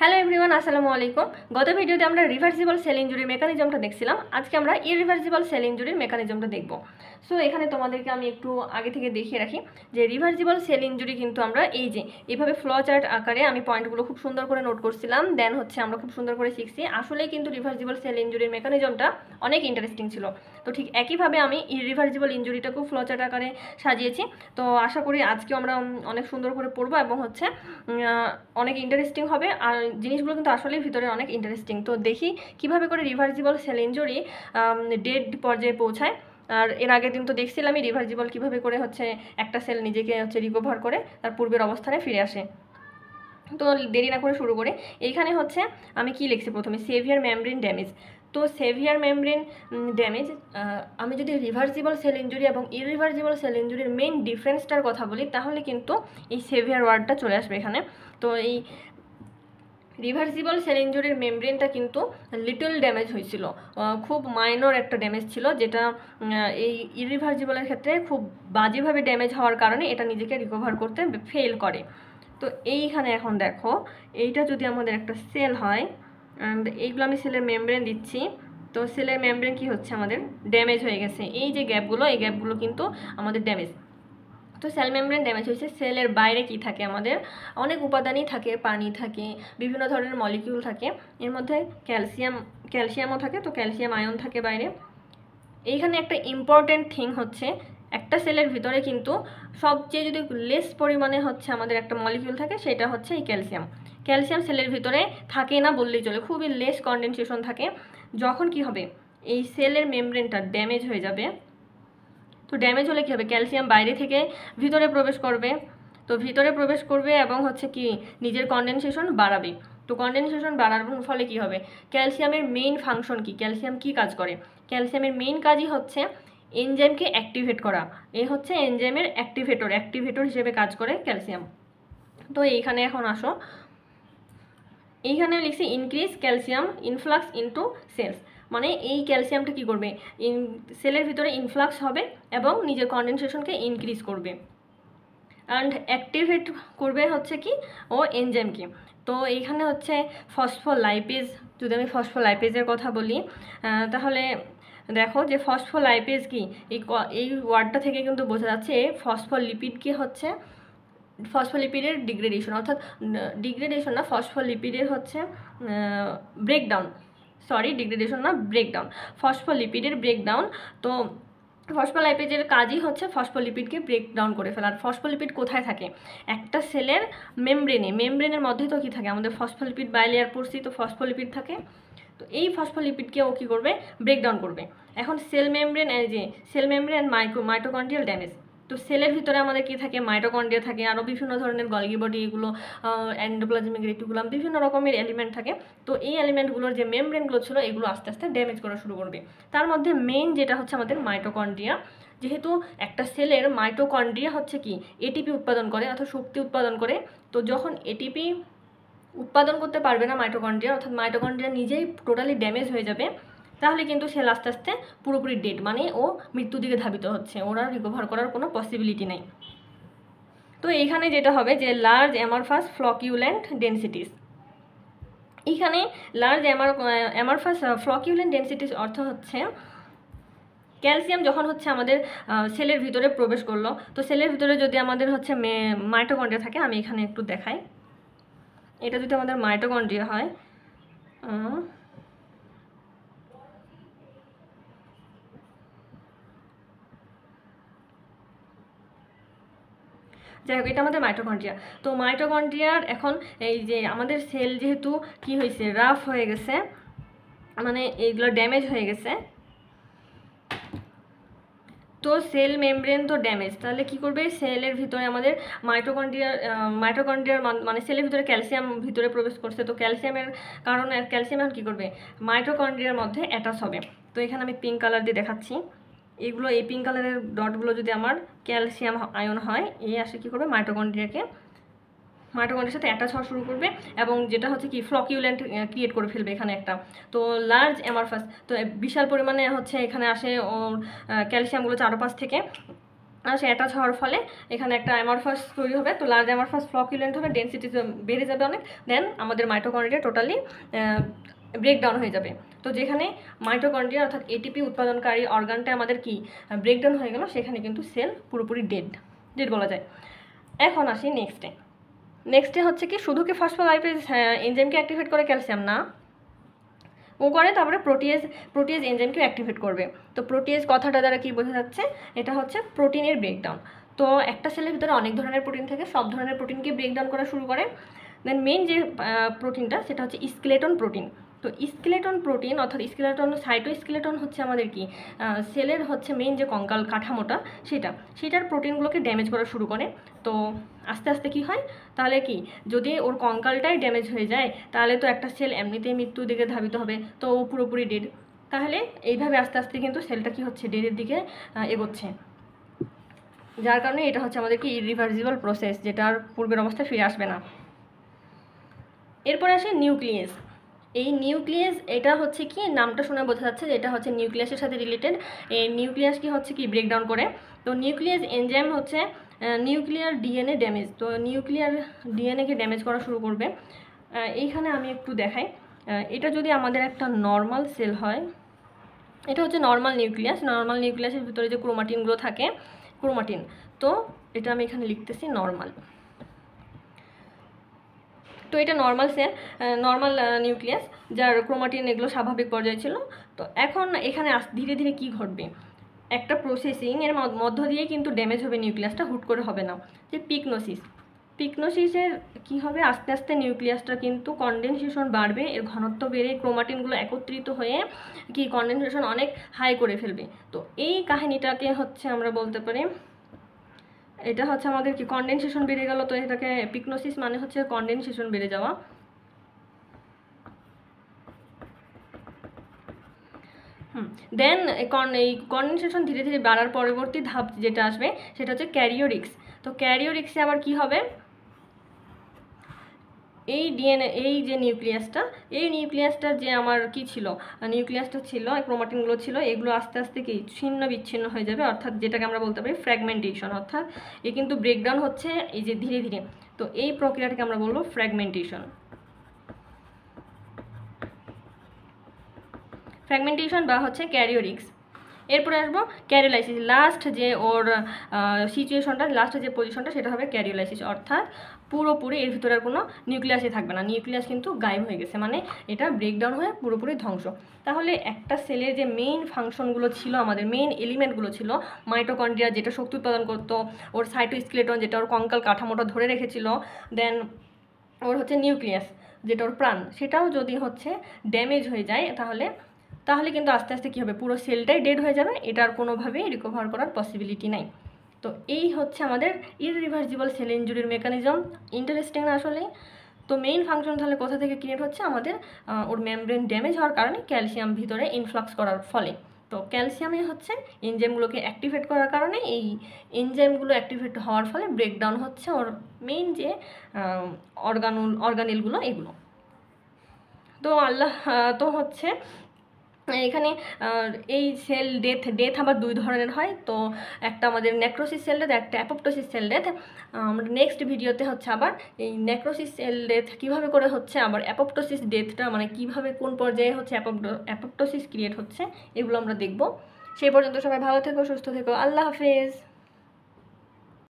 Hello everyone, আসসালামু আলাইকুম। গত ভিডিওতে আমরা রিভার্সিবল সেল ইনজুরির মেকানিজমটা দেখছিলাম। আজকে আমরা ইরিভার্সিবল সেল ইনজুরির মেকানিজমটা দেখব। সো এখানে তোমাদেরকে আমি একটু আগে থেকে দেখিয়ে রাখি যে রিভার্সিবল সেল ইনজুরি কিন্তু আমরা এই যে এইভাবে ফ্লো চার্ট আকারে আমি পয়েন্টগুলো খুব সুন্দর করে নোট করছিলাম, দেন হচ্ছে আমরা খুব সুন্দর করে শিখছি। আসলে কিন্তু রিভার্সিবল সেল ইনজুরির মেকানিজমটা অনেক ইন্টারেস্টিং ছিল। তো ঠিক একইভাবে আমি ইরিভার্সিবল ইনজুরিটাকেও ফ্লো চার্ট আকারে সাজিয়েছি। তো আশা করি আজকেও আমরা অনেক সুন্দর করে পড়বো এবং হচ্ছে অনেক ইন্টারেস্টিং হবে। আর জিনিসগুলো কিন্তু আসলেই ভিতরে অনেক ইন্টারেস্টিং। তো দেখি কিভাবে করে রিভার্সিবল সেল ইনজুরি ডেড পর্যায়ে পৌঁছায়। আর এর আগের দিন তো দেখছিলামই রিভার্সিবল কীভাবে করে হচ্ছে একটা সেল নিজেকে হচ্ছে রিকভার করে তার পূর্বের অবস্থানে ফিরে আসে। তো দেরি না করে শুরু করে এইখানে হচ্ছে আমি কি লিখছি প্রথমে, সেভিয়ার মেমব্রেন ড্যামেজ। তো সেভিয়ার মেমব্রেন ড্যামেজ, আমি যদি রিভার্সিবল সেল ইনজুরি এবং ইরিভার্সিবল সেল ইনজুরির মেইন ডিফারেন্সটার কথা বলি তাহলে কিন্তু এই সেভিয়ার ওয়ার্ডটা চলে আসবে এখানে। তো এই রিভার্সিবল সেল ইনজুরির মেমব্রেনটা কিন্তু লিটল ড্যামেজ হয়েছিল, খুব মাইনর একটা ড্যামেজ ছিল, যেটা এই ইরিভার্সিবলের ক্ষেত্রে খুব বাজেভাবে ড্যামেজ হওয়ার কারণে এটা নিজেকে রিকভার করতে ফেল করে। তো এইখানে এখন দেখো, এইটা যদি আমাদের একটা সেল হয় অ্যান্ড এইগুলো আমি সেলের মেমব্রেন দিচ্ছি, তো সেলের মেমব্রেন কি হচ্ছে আমাদের ড্যামেজ হয়ে গেছে। এই যে গ্যাপগুলো, এই গ্যাপগুলো কিন্তু আমাদের ড্যামেজ। তো সেল মেমব্রেন ড্যামেজ হয়েছে। সেলের বাইরে কি থাকে, আমাদের অনেক উপাদানই থাকে, পানি থাকে, বিভিন্ন ধরনের মলিকিউল থাকে, এর মধ্যে ক্যালসিয়ামও থাকে। তো ক্যালসিয়াম আয়ন থাকে বাইরে। এইখানে একটা ইম্পর্টেন্ট থিং হচ্ছে, একটা সেলের ভিতরে কিন্তু সবচেয়ে যদি লেস পরিমাণে হচ্ছে আমাদের একটা মলিকিউল থাকে, সেটা হচ্ছে এই ক্যালসিয়াম। ক্যালসিয়াম সেলের ভিতরে থাকে না বললেই চলে, খুবই লেস কনডেনসেশন থাকে। যখন কি হবে, এই সেলের মেমব্রেনটা ড্যামেজ হয়ে যাবে। তো ড্যামেজ হলে কী হবে, ক্যালসিয়াম বাইরে থেকে ভিতরে প্রবেশ করবে। তো ভিতরে প্রবেশ করবে এবং হচ্ছে কি নিজের কনডেনসেশন বাড়াবে। তো কনডেনসেশন বাড়ানোর ফলে কি হবে, ক্যালসিয়ামের মেইন ফাংশন কি, ক্যালসিয়াম কি কাজ করে, ক্যালসিয়ামের মেইন কাজই হচ্ছে এনজাইমকে অ্যাক্টিভেট করা। এই হচ্ছে এনজাইমের অ্যাক্টিভেটর হিসেবে কাজ করে ক্যালসিয়াম। তো এইখানে এখন আসো, এইখানে লিখছি increase calcium influx into cells, মানে এই ক্যালসিয়ামটা কি করবে, সেলের ভিতরে ইনফ্লাক্স হবে এবং নিজের কনডেনসেশনকে ইনক্রিজ করবে অ্যান্ড অ্যাক্টিভেট করবে হচ্ছে কি ও এনজাইমকে। তো এইখানে হচ্ছে ফসফোলাইপেজ, যদি আমি ফসফোলাইপেজের কথা বলি তাহলে দেখো যে ফসফোলাইপেজ কি, এই ওয়ার্ডটা থেকে কিন্তু বোঝা যাচ্ছে ফসফোলিপিড কি হচ্ছে, ফসফোলিপিডের ডিগ্রেডেশন, অর্থাৎ ডিগ্রেডেশন না, ফসফোলিপিডের হচ্ছে ব্রেকডাউন, ডিগ্রেডেশন না, ব্রেকডাউন, ফসফোলিপিডের ব্রেকডাউন। তো ফসফোলাইপেজের কাজই হচ্ছে ফসফোলিপিডকে ব্রেকডাউন করে ফেলা। আর ফসফোলিপিড কোথায় থাকে, একটা সেলের মেমব্রেনের মধ্যে তো কী থাকে, আমাদের ফসফোলিপিড বাইলেয়ার পড়ছি, তো ফসফোলিপিড থাকে। তো এই ফসফোলিপিডকে ও কী করবে, ব্রেকডাউন করবে। এখন cell membrane and mitochondrial damage. তো সেলের ভিতরে আমাদের কী থাকে, মাইটোকন্ড্রিয়া থাকে, আরও বিভিন্ন ধরনের গলগি বডি, এগুলো এন্ডোপ্লাজমিক রেটিকুলাম, বিভিন্ন রকমের এলিমেন্ট থাকে। তো এই এলিমেন্টগুলোর যে মেমব্রেনগুলো ছিল, এগুলো আস্তে আস্তে ড্যামেজ করা শুরু করবে। তার মধ্যে মেইন যেটা হচ্ছে আমাদের মাইটোকন্ড্রিয়া। যেহেতু একটা সেলের মাইটোকন্ড্রিয়া হচ্ছে কি এটিপি উৎপাদন করে, অর্থাৎ শক্তি উৎপাদন করে। তো যখন এটিপি উৎপাদন করতে পারবে না মাইটোকন্ড্রিয়া, অর্থাৎ মাইটোকন্ড্রিয়া নিজেই টোটালি ড্যামেজ হয়ে যাবে, তাহলে কিন্তু সেল আস্তে আস্তে পুরোপুরি ডেড, মানে ও মৃত্যুর দিকে ধাবিত হচ্ছে, ওরা রিকভার করার কোনো পসিবিলিটি নেই। তো এইখানে যেটা হবে যে লার্জ অ্যামারফাস ফ্লকিউল্যান্ট ডেনসিটিস, এইখানে লার্জ অ্যামারফাস ফ্লকিউল্যান্ট ডেনসিটিস অর্থ হচ্ছে ক্যালসিয়াম যখন হচ্ছে আমাদের সেলের ভিতরে প্রবেশ করলো, তো সেলের ভিতরে যদি আমাদের হচ্ছে মাইটোকন্ড্রিয়া থাকে, আমি এখানে একটু দেখাই, এটা যদি আমাদের মাইটোকন্ড্রিয়া হয়, যাই হোক, এটা আমাদের মাইটোকন্ড্রিয়া। তো মাইটোকন্ড্রিয়ার এখন এই যে আমাদের সেল যেহেতু কি হয়েছে, রাফ হয়ে গেছে, মানে এইগুলো ড্যামেজ হয়ে গেছে, তো সেল মেমব্রেন তো ড্যামেজ, তাহলে কি করবে, সেলের ভিতরে আমাদের মাইটোকন্ড্রিয়ার মানে সেলের ভিতরে ক্যালসিয়াম ভিতরে প্রবেশ করছে। তো ক্যালসিয়ামের কারণে ক্যালসিয়াম এখন কী করবে, মাইটোকন্ড্রিয়ার মধ্যে অ্যাটাচ হবে। তো এখানে আমি পিঙ্ক কালার দিয়ে দেখাচ্ছি, এইগুলো এই পিঙ্ক কালারের ডটগুলো যদি আমার ক্যালসিয়াম আয়ন হয়, এই আসে কী করবে, মাইটোকন্ড্রিয়ার সাথে অ্যাটাচ হওয়া শুরু করবে এবং যেটা হচ্ছে কি ফ্লকিউল্যান্ট ক্রিয়েট করে ফেলবে এখানে একটা। তো লার্জ অ্যামারফাস, তো বিশাল পরিমাণে হচ্ছে এখানে আসে ওর ক্যালসিয়ামগুলো চারপাশ থেকে, আর সে অ্যাটাচ হওয়ার ফলে এখানে একটা অ্যামরফাস তৈরি হবে, তো লার্জ অ্যামরফাস ফ্লকুলেন্ট হবে, ডেনসিটি বেড়ে যাবে অনেক, দেন আমাদের মাইটোকন্ড্রিয়া টোটালি ব্রেকডাউন হয়ে যাবে। তো যেখানে মাইটোকন্ড্রিয়া অর্থাৎ এটিপি উৎপাদনকারী অর্গানটা আমাদের কি ব্রেকডাউন হয়ে গেল, সেখানে কিন্তু সেল পুরোপুরি ডেড বলা যায়। এখন আসি নেক্সটে হচ্ছে কি শুধু কি ফসফোলাইপেজ এনজাইমকে অ্যাক্টিভেট করে ক্যালসিয়াম না, ও করে তারপরে প্রোটিয়েজ এনজাইমকে অ্যাক্টিভেট করবে। তো প্রোটিয়েজ কথাটা দ্বারা কি বোঝা যাচ্ছে, এটা হচ্ছে প্রোটিনের ব্রেকডাউন। তো একটা সেলের ভিতরে অনেক ধরনের প্রোটিন থাকে, সব ধরনের প্রোটিনকে ব্রেকডাউন করা শুরু করে। দেন মেইন যে প্রোটিনটা সেটা হচ্ছে স্কেলেটন প্রোটিন। তো স্কেলেটন প্রোটিন অর্থাৎ সাইটোস্কেলেটন হচ্ছে আমাদের কি সেলের হচ্ছে মেইন যে কঙ্কাল কাঠামোটা সেটার প্রোটিনগুলোকে ড্যামেজ করা শুরু করে। তো আস্তে আস্তে কি হয়, তাহলে কি যদি ওর কঙ্কালটাই ড্যামেজ হয়ে যায় তাহলে তো একটা সেল এমনিতেই মৃত্যুর দিকে ধাবিত হবে, তো ও পুরোপুরি ডেড। তাহলে এইভাবে আস্তে আস্তে কিন্তু সেলটা কি হচ্ছে ডেডের দিকে এগোচ্ছে, যার কারণে এটা হচ্ছে আমাদের কি ইরিভার্সিবল প্রসেস, যেটা আর পূর্বের অবস্থায় ফিরে আসবে না। এরপরে আসে নিউক্লিয়াস। এই নিউক্লিয়াস এটা হচ্ছে কি নামটা শুনে বোঝা যাচ্ছে যে এটা হচ্ছে নিউক্লিয়াসের সাথে রিলেটেড। এই নিউক্লিয়াস কি হচ্ছে কি ব্রেকডাউন করে। তো নিউক্লিয়াস এনজাইম হচ্ছে নিউক্লিয়ার ডিএনএ ড্যামেজ, তো নিউক্লিয়ার ডিএনএকে ড্যামেজ করা শুরু করবে। এইখানে আমি একটু দেখাই, এটা যদি আমাদের একটা নর্মাল সেল হয়, এটা হচ্ছে নর্মাল নিউক্লিয়াসের ভিতরে যে ক্রোমাটিনগুলো থাকে ক্রোমাটিন, তো এটা আমি এখানে লিখতেছি নর্মাল। তো এটা নর্মাল সেল, নর্মাল নিউক্লিয়াস যার ক্রোমাটিন এগুলো স্বাভাবিক পর্যায়ে ছিল। তো এখন এখানে ধীরে ধীরে কি ঘটবে, একটা প্রসেসিংয়ের মধ্য দিয়ে কিন্তু ড্যামেজ হবে নিউক্লিয়াসটা, হুট করে হবে না। যে পিকনোসিসের কি হবে, আস্তে আস্তে নিউক্লিয়াসটা কিন্তু কনডেনসেশন বাড়বে, এর ঘনত্ব বেড়ে ক্রোমাটিনগুলো একত্রিত হয়ে কি কনডেনসেশন অনেক হাই করে ফেলবে। তো এই কাহিনীটাকে হচ্ছে আমরা বলতে পারি, এটা হচ্ছে আমাদের কি কনডেনসেশন বেড়ে গেল, তো এটাকে পিকনোসিস মানে হচ্ছে কনডেনসেশন বেড়ে যাওয়া। দেন এই কনডেনসেশন ধীরে ধীরে বাড়ার পরবর্তী ধাপ যেটা আসবে সেটা হচ্ছে ক্যারিওরিক্স। তো ক্যারিওরিক্সে আবার কি হবে, এই ডিএনএ এই যে নিউক্লিয়াসটার যে আমার কি ছিল, নিউক্লিয়াসটা ছিল, ক্রোমাটিনগুলো ছিল, এগুলো আস্তে আস্তে কি ছিন্ন বিচ্ছিন্ন হয়ে যাবে, অর্থাৎ যেটাকে আমরা বলতে পারি ফ্র্যাগমেন্টেশন, অর্থাৎ এ কিন্তু ব্রেকডাউন হচ্ছে এই যে ধীরে ধীরে। তো এই প্রক্রিয়াটাকে আমরা বলবো ফ্র্যাগমেন্টেশন বা হচ্ছে ক্যারিওরিক্স। এরপরে আসবো ক্যারিওলাইসিস, লাস্ট যে ওর সিচুয়েশনটা, লাস্ট যে পজিশনটা সেটা হবে ক্যারিওলাইসিস, অর্থাৎ পুরোপুরি এর ভিতরে আর কোনো নিউক্লিয়াসই থাকবে না, নিউক্লিয়াস কিন্তু গায়েব হয়ে গেছে, মানে এটা ব্রেকডাউন হয়ে পুরোপুরি ধ্বংস। তাহলে একটা সেলের যে মেইন ফাংশনগুলো ছিল, আমাদের মেইন এলিমেন্টগুলো ছিল, মাইটোকন্ড্রিয়া যেটা শক্তি উৎপাদন করতো, ওর সাইটোস্কেলেটন যেটা ওর কঙ্কাল কাঠামোটা ধরে রেখেছিল, দেন ওর হচ্ছে নিউক্লিয়াস যেটা ওর প্রাণ, সেটাও যদি হচ্ছে ড্যামেজ হয়ে যায় তাহলে কিন্তু আস্তে আস্তে কী হবে, পুরো সেলটাই ডেড হয়ে যাবে, এটার কোনোভাবেই রিকভার করার পসিবিলিটি নাই। তো এই হচ্ছে আমাদের ইররিভার্সিবল সেল ইনজুরির মেকানিজম। ইন্টারেস্টিং না আসলে? তো মেইন ফাংশন তাহলে কোথা থেকে ক্রিয়েট হচ্ছে, আমাদের ওর মেমব্রেন ড্যামেজ হওয়ার কারণে ক্যালসিয়াম ভিতরে ইনফ্লাক্স করার ফলে। তো ক্যালসিয়ামে হচ্ছে এনজাইমগুলোকে অ্যাক্টিভেট করার কারণে, এই এনজাইমগুলো অ্যাক্টিভেট হওয়ার ফলে ব্রেকডাউন হচ্ছে ওর মেইন যে অর্গানেলগুলো এগুলো। তো তো হচ্ছে এখানে এই সেল ডেথ আবার দুই ধরনের হয়। তো একটা আমাদের নেক্রোসিস সেল ডেথ, একটা অ্যাপোপ্টোসিস সেল ডেথ। আমরা নেক্সট ভিডিওতে হচ্ছে আবার এই নেক্রোসিস সেল ডেথ কীভাবে করে হচ্ছে, আবার অ্যাপোপ্টোসিস ডেথটা মানে কীভাবে কোন পর্যায়ে হচ্ছে অ্যাপোপ্টোসিস ক্রিয়েট হচ্ছে, এগুলো আমরা দেখব। সেই পর্যন্ত সবাই ভালো থেকো, সুস্থ থেকো, আল্লাহ হাফেজ।